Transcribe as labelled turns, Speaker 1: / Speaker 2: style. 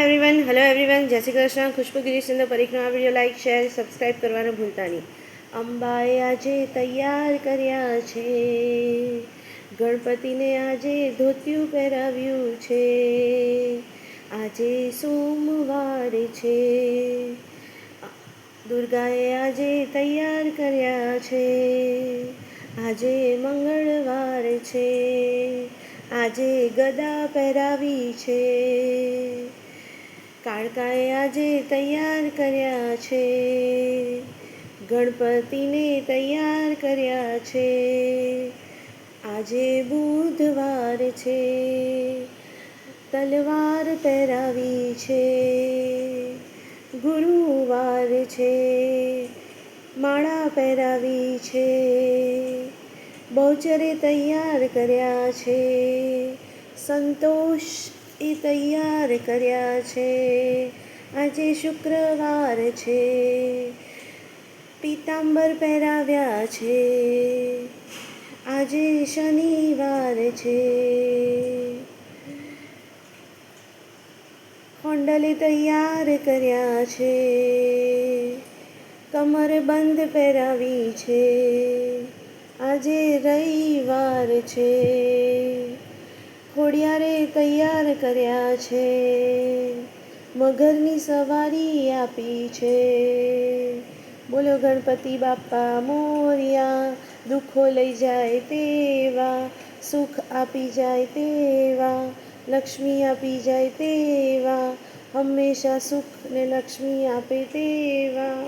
Speaker 1: Everyone, hello everyone, જય શ્રી કૃષ્ણ. ખુશ્બુગીરી સુંદર પરિક્રમા video like, share, subscribe કરવાનું ભૂલતા નહીં. અંબાએ આજે તૈયાર કર્યા છે, ગણપતિને આજે ધોતિયું પહેરાવ્યું છે. આજે સોમવાર છે, દુર્ગાએ આજે તૈયાર કર્યા છે. આજે મંગળવાર છે, આજે ગદા પહેરાવી છે. કાળકાએ આજે તૈયાર કર્યા છે, ગણપતિને તૈયાર કર્યા છે. આજે બુધવાર છે, તલવાર પહેરાવી છે. ગુરુવાર છે, માળા પહેરાવી છે. બહુચરે તૈયાર કર્યા છે, સંતોષ એ તૈયાર કર્યા છે. આજે શુક્રવાર છે, પીતાંબર પહેરાવ્યા છે. આજે શનિવાર છે, કોંડલે તૈયાર કર્યા છે. કમરબંધ પહેરાવી છે. આજે રવિવાર છે, ખોડિયારે તૈયાર કર્યા છે. મગરની સવારી આપી છે. બોલો ગણપતિ બાપ્પા મોર્યા. દુઃખો લઈ જાય તેવા, સુખ આપી જાય તેવા, લક્ષ્મી આપી જાય તેવા, હંમેશા સુખ ને લક્ષ્મી આપે તેવા.